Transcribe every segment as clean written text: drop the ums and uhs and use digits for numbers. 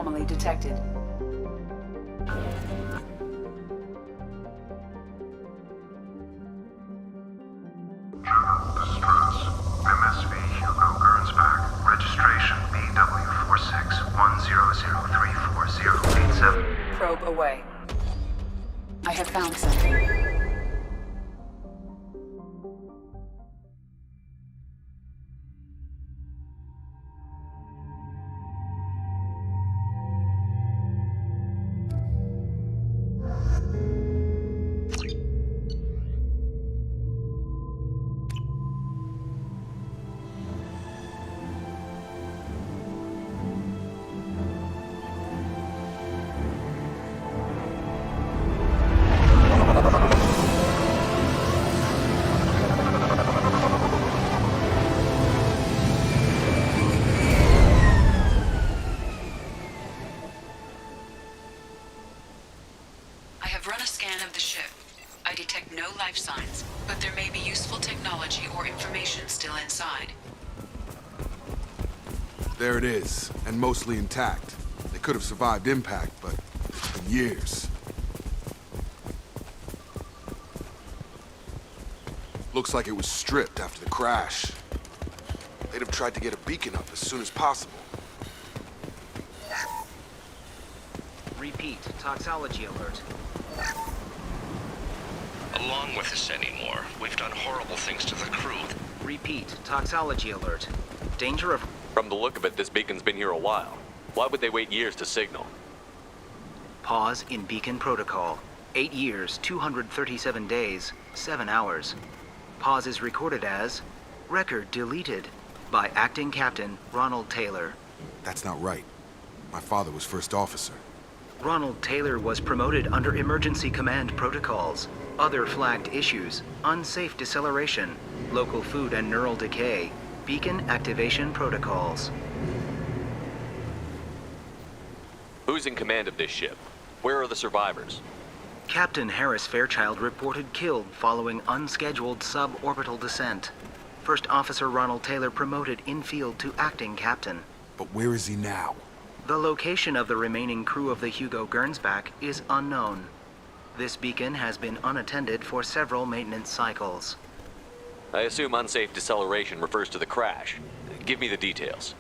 anomaly detected. Probe away. I have found something. Life signs, but there may be useful technology or information still inside. There it is, and mostly intact. They could have survived impact, but it's been years. Looks like it was stripped after the crash. They'd have tried to get a beacon up as soon as possible. Repeat, toxology alert. Along with this anymore. We've done horrible things to the crew. Repeat, toxology alert. Danger of... From the look of it, this beacon's been here a while. Why would they wait years to signal? Pause in beacon protocol. 8 years, 237 days, 7 hours. Pause is recorded as... Record deleted by Acting Captain Ronald Taylor. That's not right. My father was first officer. Ronald Taylor was promoted under emergency command protocols. Other flagged issues: unsafe deceleration, local food and neural decay, beacon activation protocols. Who's in command of this ship? Where are the survivors? Captain Harris Fairchild reported killed following unscheduled suborbital descent. First Officer Ronald Taylor promoted in-field to acting captain. But where is he now? The location of the remaining crew of the Hugo Gernsback is unknown. This beacon has been unattended for several maintenance cycles. I assume unsafe deceleration refers to the crash. Give me the details.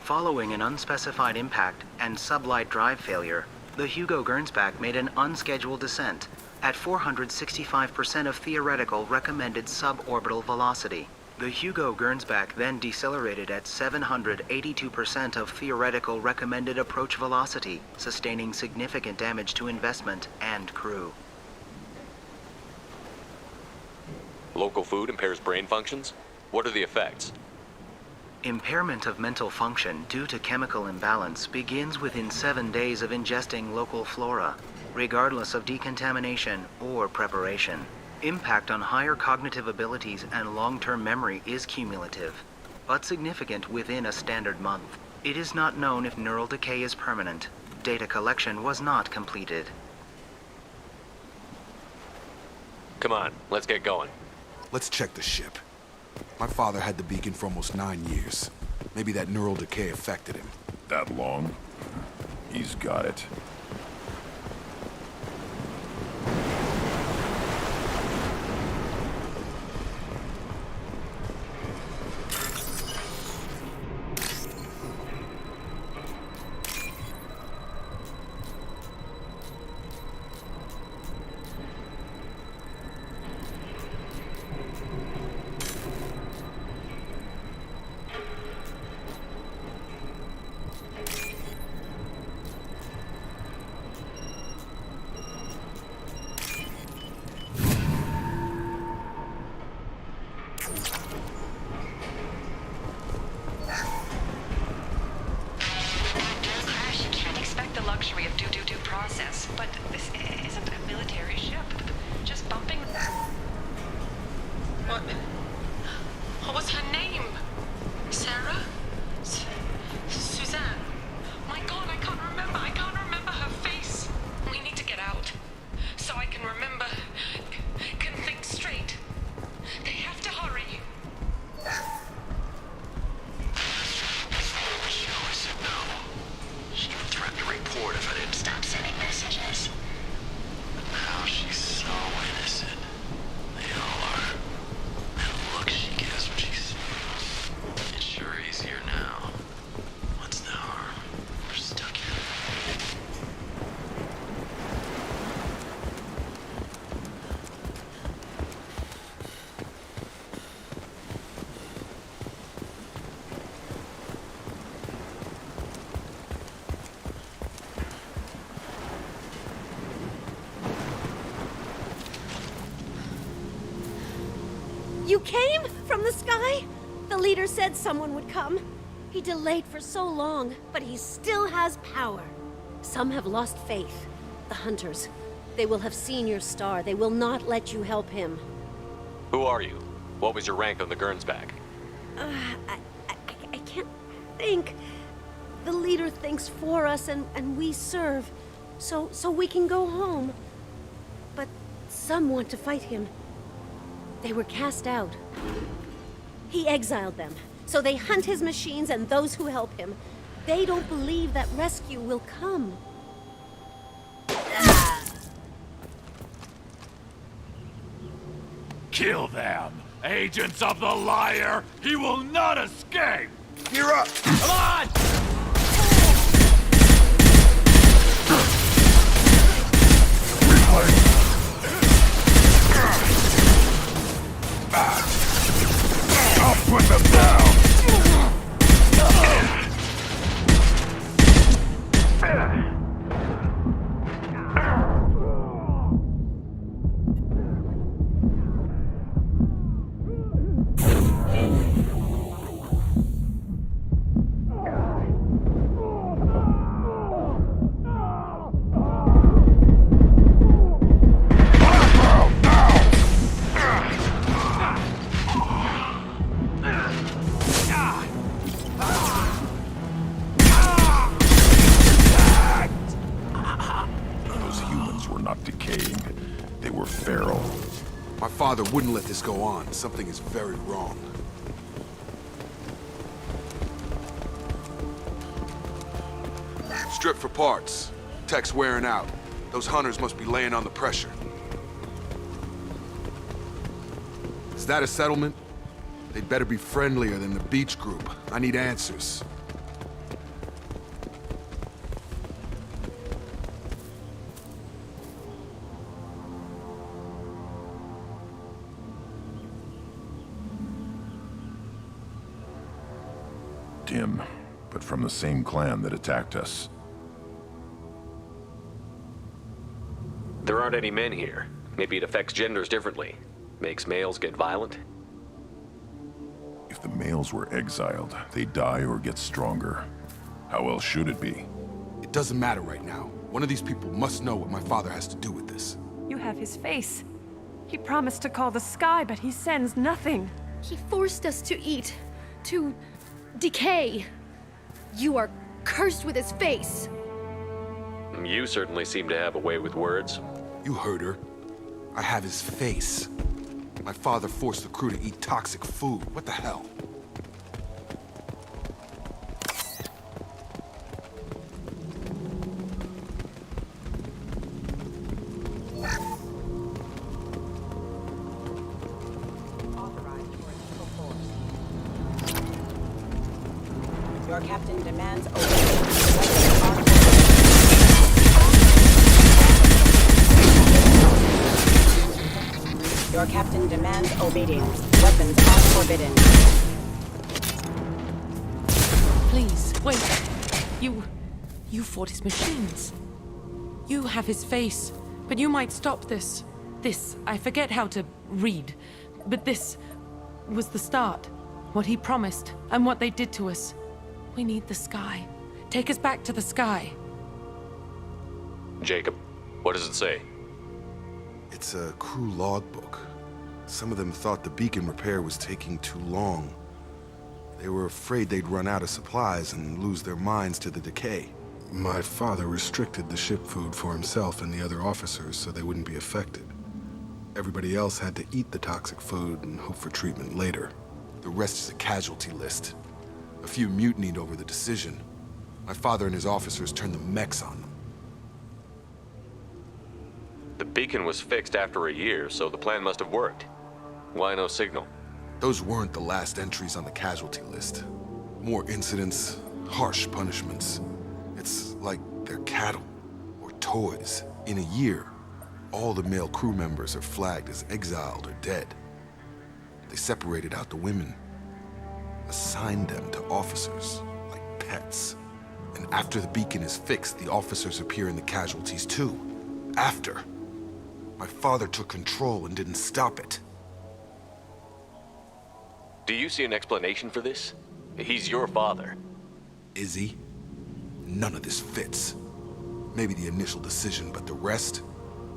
Following an unspecified impact and sublight drive failure, the Hugo Gernsback made an unscheduled descent at 465% of theoretical recommended suborbital velocity. The Hugo Gernsback then decelerated at 782% of theoretical recommended approach velocity, sustaining significant damage to investment and crew. Local food impairs brain functions? What are the effects? Impairment of mental function due to chemical imbalance begins within 7 days of ingesting local flora, regardless of decontamination or preparation. Impact on higher cognitive abilities and long-term memory is cumulative, but significant within a standard month. It is not known if neural decay is permanent. Data collection was not completed. Come on, let's get going. Let's check the ship. My father had the beacon for almost 9 years. Maybe that neural decay affected him. That long? He's got it. You came from the sky? The leader said someone would come. He delayed for so long, but he still has power. Some have lost faith. The hunters. They will have seen your star. They will not let you help him. Who are you? What was your rank on the Gernsback? I can't think. The leader thinks for us and we serve. So we can go home. But some want to fight him. They were cast out. He exiled them. So they hunt his machines and those who help him. They don't believe that rescue will come. Kill them! Agents of the liar! He will not escape! You're up! Come on! I'll put them down! My father wouldn't let this go on. Something is very wrong. Strip for parts. Tech's wearing out. Those hunters must be laying on the pressure. Is that a settlement? They'd better be friendlier than the beach group. I need answers. Dim, but from the same clan that attacked us. There aren't any men here. Maybe it affects genders differently. Makes males get violent? If the males were exiled, they die or get stronger. How else should it be? It doesn't matter right now. One of these people must know what my father has to do with this. You have his face. He promised to call the sky, but he sends nothing. He forced us to eat, to decay. You are cursed with his face. You certainly seem to have a way with words. You heard her. I have his face. My father forced the crew to eat toxic food. What the hell? Your captain demands Your captain demands obedience. Weapons are forbidden. Please, wait. You fought his machines. You have his face, but you might stop this. This, I forget how to read, but this was the start. What he promised, and what they did to us. We need the sky. Take us back to the sky. Jacob, what does it say? It's a crew logbook. Some of them thought the beacon repair was taking too long. They were afraid they'd run out of supplies and lose their minds to the decay. My father restricted the ship food for himself and the other officers so they wouldn't be affected. Everybody else had to eat the toxic food and hope for treatment later. The rest is a casualty list. A few mutinied over the decision. My father and his officers turned the mechs on them. The beacon was fixed after a year, so the plan must have worked. Why no signal? Those weren't the last entries on the casualty list. More incidents, harsh punishments. It's like they're cattle or toys. In a year, all the male crew members are flagged as exiled or dead. They separated out the women, assigned them to officers, like pets. And after the beacon is fixed, the officers appear in the casualties too. After. My father took control and didn't stop it. Do you see an explanation for this? He's your father. Is he? None of this fits. Maybe the initial decision, but the rest?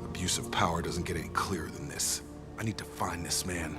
Abuse of power doesn't get any clearer than this. I need to find this man.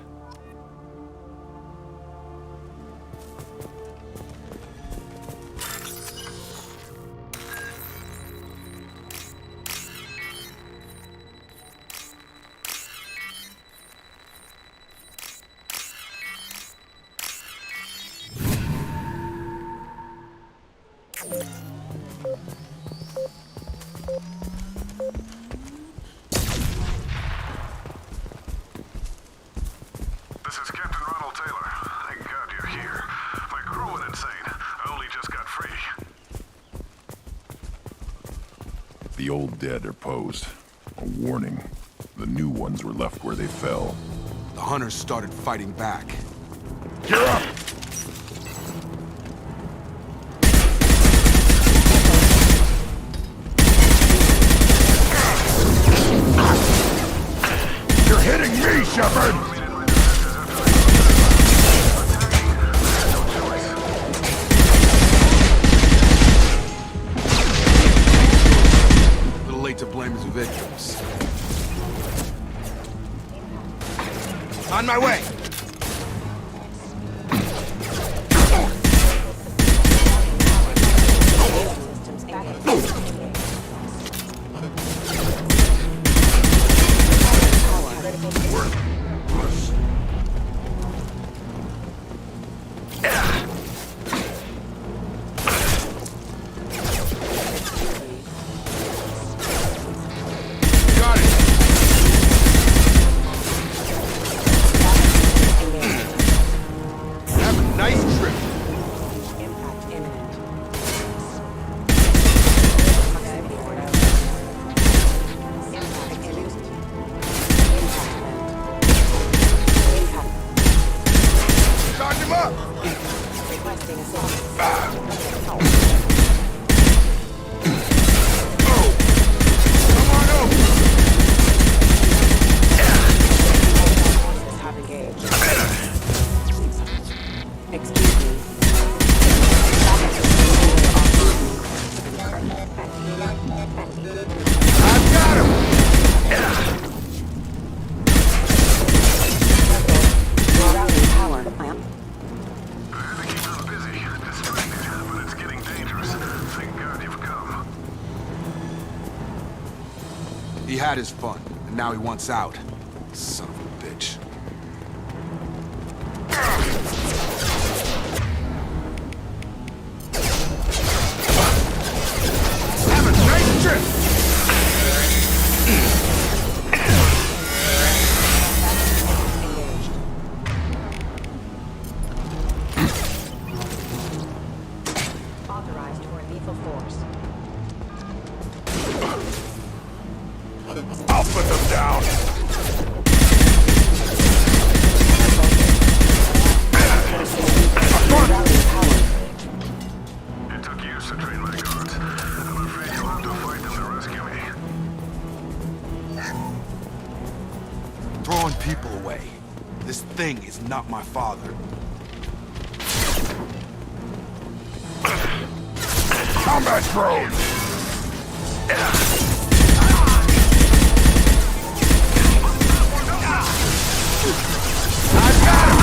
This is Captain Ronald Taylor. Thank God you're here. My crew went insane. I only just got free. The old dead are posed. A warning. The new ones were left where they fell. The hunters started fighting back. Gear up! You're hitting me, Shepard! A little late to blame his victims. On my way! He had his fun, and now he wants out. Son of a bitch. Have a nice trip! Authorized for lethal force. I'll put them down! It took years to train my guards. I'm afraid you'll have to fight them to rescue me. Throwing people away. This thing is not my father. Combat drone! I've got him!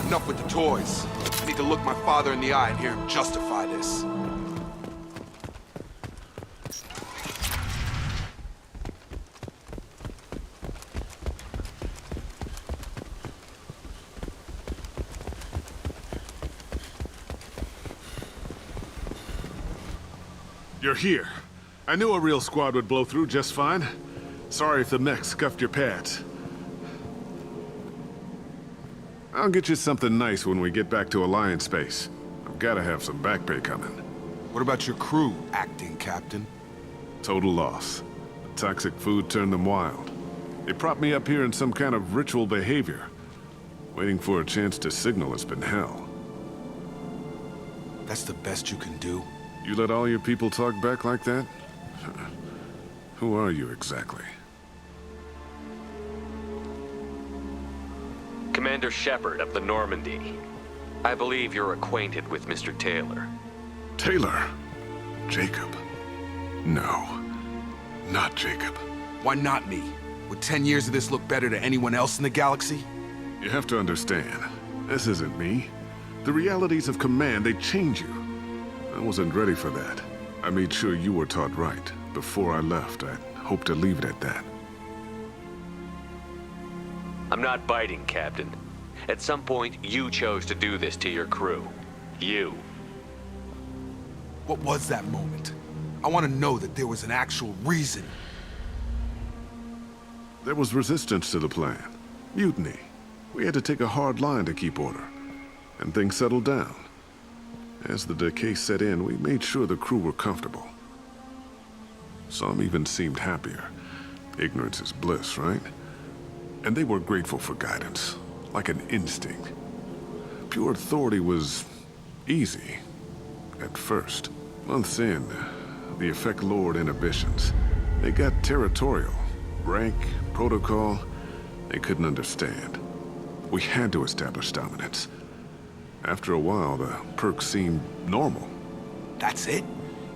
Enough with the toys. I need to look my father in the eye and hear him justify this. You're here. I knew a real squad would blow through just fine. Sorry if the mech scuffed your pads. I'll get you something nice when we get back to Alliance space. I've gotta have some back pay coming. What about your crew, acting captain? Total loss. The toxic food turned them wild. They propped me up here in some kind of ritual behavior. Waiting for a chance to signal has been hell. That's the best you can do? You let all your people talk back like that? Who are you exactly? Commander Shepard of the Normandy. I believe you're acquainted with Mr. Taylor. Taylor? Jacob? No. Not Jacob. Why not me? Would 10 years of this look better to anyone else in the galaxy? You have to understand, this isn't me. The realities of command, they change you. I wasn't ready for that. I made sure you were taught right. Before I left, I hoped to leave it at that. I'm not biting, Captain. At some point, you chose to do this to your crew. You. What was that moment? I want to know that there was an actual reason. There was resistance to the plan. Mutiny. We had to take a hard line to keep order. And things settled down. As the decay set in, we made sure the crew were comfortable. Some even seemed happier. Ignorance is bliss, right? And they were grateful for guidance, like an instinct. Pure authority was easy, at first. Months in, the effect lowered inhibitions. They got territorial. Rank, protocol, they couldn't understand. We had to establish dominance. After a while, the perks seemed normal. That's it?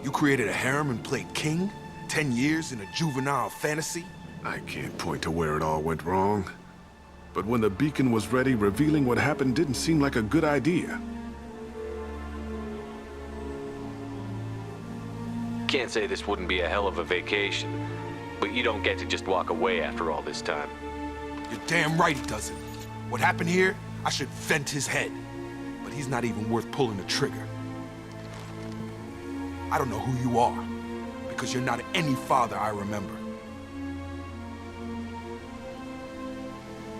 You created a harem and played king? 10 years in a juvenile fantasy? I can't point to where it all went wrong. But when the beacon was ready, revealing what happened didn't seem like a good idea. Can't say this wouldn't be a hell of a vacation, but you don't get to just walk away after all this time. You're damn right he doesn't. What happened here, I should vent his head. But he's not even worth pulling the trigger. I don't know who you are, because you're not any father I remember.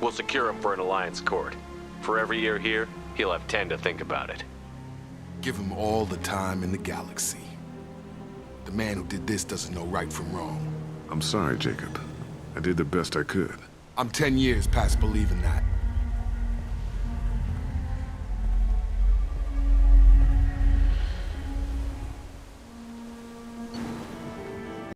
We'll secure him for an Alliance court. For every year here, he'll have 10 to think about it. Give him all the time in the galaxy. The man who did this doesn't know right from wrong. I'm sorry, Jacob. I did the best I could. I'm 10 years past believing that.